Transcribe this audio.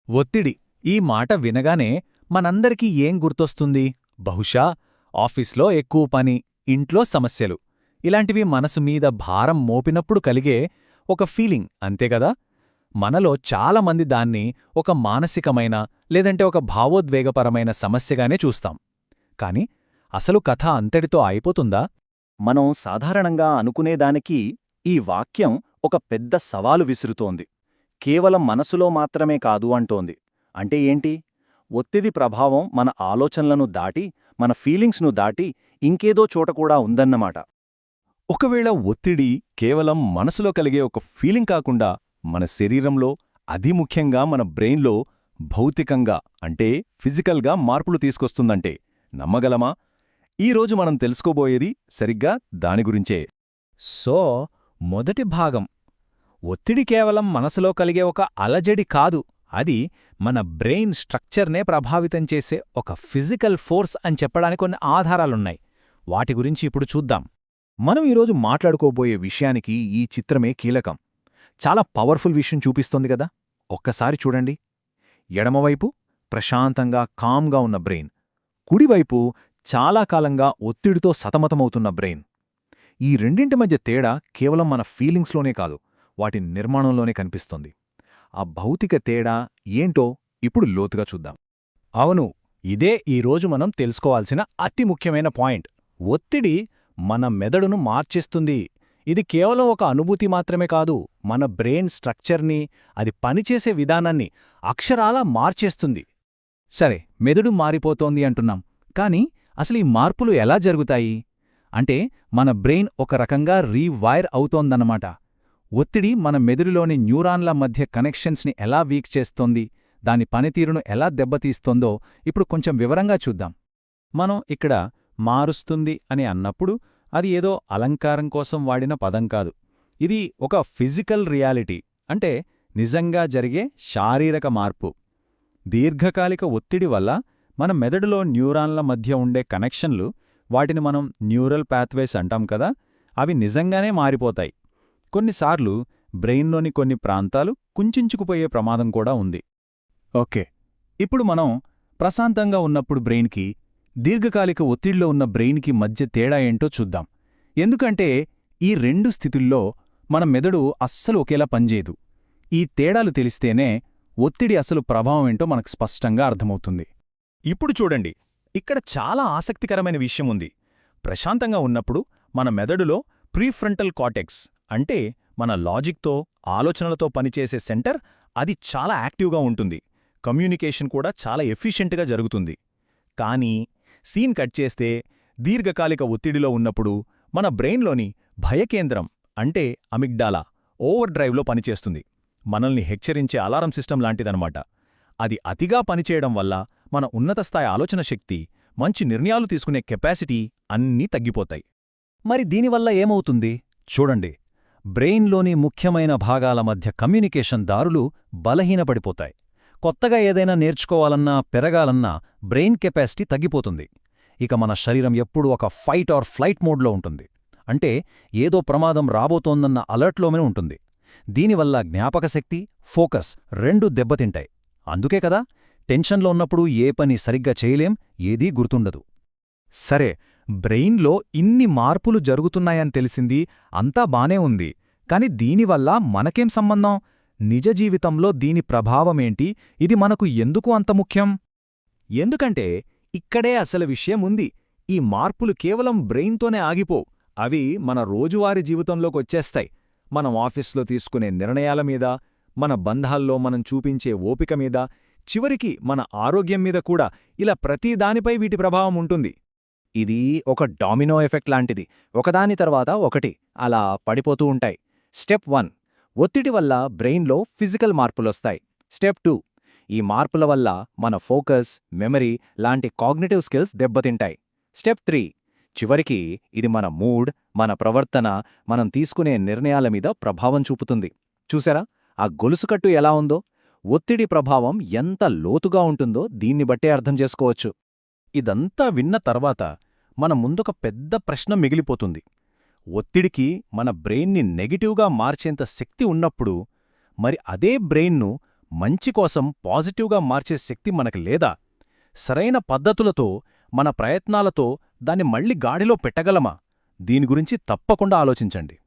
ఒత్తిడి ఈ మాట వినగానే మనందరికీ ఏం గుర్తొస్తుంది? బహుశా ఆఫీస్లో ఎక్కువ పని, ఇంట్లో సమస్యలు, ఇలాంటివి మనసు మీద భారం మోపినప్పుడు కలిగే ఒక ఫీలింగ్ అంతేగదా? మనలో చాలామంది దాన్ని ఒక మానసికమైన లేదంటే ఒక భావోద్వేగపరమైన సమస్యగానే చూస్తాం. కాని అసలు కథ అంతటితో అయిపోతుందా? మనం సాధారణంగా అనుకునేదానికి ఈ వాక్యం ఒక పెద్ద సవాలు విసురుతోంది. కేవలం మనసులో మాత్రమే కాదు అంటోంది. అంటే ఏంటి? ఒత్తిడి ప్రభావం మన ఆలోచనలను దాటి, మన ఫీలింగ్స్ను దాటి ఇంకేదో చోట కూడా ఉందన్నమాట. ఒకవేళ ఒత్తిడి కేవలం మనసులో కలిగే ఒక ఫీలింగ్ కాకుండా మన శరీరంలో, అతి ముఖ్యంగా మన బ్రెయిన్లో భౌతికంగా అంటే ఫిజికల్గా మార్పులు తీసుకొస్తుందంటే నమ్మగలమా? ఈరోజు మనం తెలుసుకోబోయేది సరిగ్గా దాని గురించే. సో, మొదటి భాగం ఒత్తిడి కేవలం మనసులో కలిగే ఒక అలజడి కాదు, అది మన బ్రెయిన్ స్ట్రక్చర్నే ప్రభావితం చేసే ఒక ఫిజికల్ ఫోర్స్ అని చెప్పడానికి కొన్ని ఆధారాలున్నాయి. వాటి గురించి ఇప్పుడు చూద్దాం. మనం ఈరోజు మాట్లాడుకోబోయే విషయానికి ఈ చిత్రమే కీలకం. చాలా పవర్ఫుల్ విషయం చూపిస్తోంది కదా. ఒక్కసారి చూడండి. ఎడమవైపు ప్రశాంతంగా కామ్గా ఉన్న బ్రెయిన్, కుడివైపు చాలా కాలంగా ఒత్తిడితో సతమతమవుతున్న బ్రెయిన్. ఈ రెండింటి మధ్య తేడా కేవలం మన ఫీలింగ్స్లోనే కాదు, వాటి నిర్మాణంలోనే కనిపిస్తోంది. ఆ భౌతిక తేడా ఏంటో ఇప్పుడు లోతుగా చూద్దాం. అవును, ఇదే ఈరోజు మనం తెలుసుకోవాల్సిన అతి ముఖ్యమైన పాయింట్. ఒత్తిడి మన మెదడును మార్చేస్తుంది. ఇది కేవలం ఒక అనుభూతి మాత్రమే కాదు, మన బ్రెయిన్ స్ట్రక్చర్ని, అది పనిచేసే విధానాన్ని అక్షరాలా మార్చేస్తుంది. సరే, మెదడు మారిపోతోంది అంటున్నాం, కానీ అసలు ఈ మార్పులు ఎలా జరుగుతాయి? అంటే మన బ్రెయిన్ ఒక రకంగా రీవైర్ అవుతోందన్నమాట. ఒత్తిడి మన మెదడులోని న్యూరాన్ల మధ్య కనెక్షన్స్ని ఎలా వీక్ చేస్తోంది, దాని పనితీరును ఎలా దెబ్బతీస్తోందో ఇప్పుడు కొంచెం వివరంగా చూద్దాం. మనం ఇక్కడ మారుస్తుంది అని అన్నప్పుడు అది ఏదో అలంకారం కోసం వాడిన పదం కాదు. ఇది ఒక ఫిజికల్ రియాలిటీ, అంటే నిజంగా జరిగే శారీరక మార్పు. దీర్ఘకాలిక ఒత్తిడి వల్ల మన మెదడులో న్యూరాన్ల మధ్య ఉండే కనెక్షన్లు, వాటిని మనం న్యూరల్ పాత్వేస్ అంటాం కదా, అవి నిజంగానే మారిపోతాయి. కొన్నిసార్లు బ్రెయిన్లోని కొన్ని ప్రాంతాలు కుంచించుకుపోయే ప్రమాదం కూడా ఉంది. ఓకే, ఇప్పుడు మనం ప్రశాంతంగా ఉన్నప్పుడు బ్రెయిన్కి, దీర్ఘకాలిక ఒత్తిడిలో ఉన్న బ్రెయిన్కి మధ్య తేడా ఏంటో చూద్దాం. ఎందుకంటే ఈ రెండు స్థితుల్లో మన మెదడు అస్సలు ఒకేలా పనిచేయదు. ఈ తేడాలు తెలిస్తేనే ఒత్తిడి అసలు ప్రభావం ఏంటో మనకు స్పష్టంగా అర్థమవుతుంది. ఇప్పుడు చూడండి, ఇక్కడ చాలా ఆసక్తికరమైన విషయముంది. ప్రశాంతంగా ఉన్నప్పుడు మన మెదడులో ప్రీఫ్రంటల్ కార్టెక్స్, అంటే మన లాజిక్తో, ఆలోచనలతో పనిచేసే సెంటర్, అది చాలా యాక్టివ్గా ఉంటుంది. కమ్యూనికేషన్ కూడా చాలా ఎఫిషియెంట్గా జరుగుతుంది. కానీ సీన్ కట్ చేస్తే, దీర్ఘకాలిక ఒత్తిడిలో ఉన్నప్పుడు మన బ్రెయిన్లోని భయకేంద్రం, అంటే అమిగ్డాలా, ఓవర్ డ్రైవ్లో పనిచేస్తుంది. మనల్ని హెచ్చరించే అలారం సిస్టమ్ లాంటిదనమాట. అది అతిగా పనిచేయడం వల్ల మన ఉన్నతస్థాయి ఆలోచన శక్తి, మంచి నిర్ణయాలు తీసుకునే కెపాసిటీ అన్నీ తగ్గిపోతాయి. మరి దీనివల్ల ఏమవుతుంది? చూడండి, బ్రెయిన్లోని ముఖ్యమైన భాగాల మధ్య కమ్యూనికేషన్ దారులు బలహీనపడిపోతాయి. కొత్తగా ఏదైనా నేర్చుకోవాలన్నా, పెరగాలన్నా బ్రెయిన్ కెపాసిటీ తగ్గిపోతుంది. ఇక మన శరీరం ఎప్పుడూ ఒక ఫైట్ ఆర్ ఫ్లైట్ మోడ్లో ఉంటుంది. అంటే ఏదో ప్రమాదం రాబోతోందన్న అలర్ట్లోనే ఉంటుంది. దీనివల్ల జ్ఞాపకశక్తి, ఫోకస్ రెండూ దెబ్బతింటాయి. అందుకే కదా టెన్షన్లో ఉన్నప్పుడు ఏ పని సరిగ్గా చేయలేం, ఏదీ గుర్తుండదు. సరే, బ్రెయిన్లో ఇన్ని మార్పులు జరుగుతున్నాయని తెలిసింది, అంతా బానే ఉంది. కాని దీనివల్ల మనకేం సంబంధం? నిజ జీవితంలో దీని ప్రభావమేంటి? ఇది మనకు ఎందుకు అంత ముఖ్యం? ఎందుకంటే ఇక్కడే అసలు విషయముంది. ఈ మార్పులు కేవలం బ్రెయిన్తోనే ఆగిపో, అవి మన రోజువారీ జీవితంలోకొచ్చేస్తాయి. మనం ఆఫీస్లో తీసుకునే నిర్ణయాల మీద, మన బంధాల్లో మనం చూపించే ఓపిక మీద, చివరికి మన ఆరోగ్యం మీద కూడా, ఇలా ప్రతిదానిపై వీటి ప్రభావం ఉంటుంది. ఇది ఒక డామినో ఎఫెక్ట్ లాంటిది. ఒకదాని తర్వాత ఒకటి అలా పడిపోతూ ఉంటాయి. స్టెప్ 1, ఒత్తిడి వల్ల బ్రెయిన్లో ఫిజికల్ మార్పులొస్తాయి. స్టెప్ 2, ఈ మార్పుల వల్ల మన ఫోకస్, మెమరీ లాంటి కాగ్నిటివ్ స్కిల్స్ దెబ్బతింటాయి. స్టెప్ 3, చివరికి ఇది మన మూడ్, మన ప్రవర్తన, మనం తీసుకునే నిర్ణయాల మీద ప్రభావం చూపుతుంది. చూసారా ఆ గొలుసుకట్టు ఎలా ఉందో? ఒత్తిడి ప్రభావం ఎంత లోతుగా ఉంటుందో దీన్ని బట్టే అర్థం చేసుకోవచ్చు. ఇదంతా విన్న తర్వాత మన ముందొక పెద్ద ప్రశ్న మిగిలిపోతుంది. ఒత్తిడికి మన బ్రెయిన్ని నెగిటివ్గా మార్చేంత శక్తి ఉన్నప్పుడు, మరి అదే బ్రెయిన్ను మంచి కోసం పాజిటివ్గా మార్చే శక్తి మనకు లేదా? సరైన పద్ధతులతో, మన ప్రయత్నాలతో దాన్ని మళ్ళీ గాడిలో పెట్టగలమా? దీని గురించి తప్పకుండా ఆలోచించండి.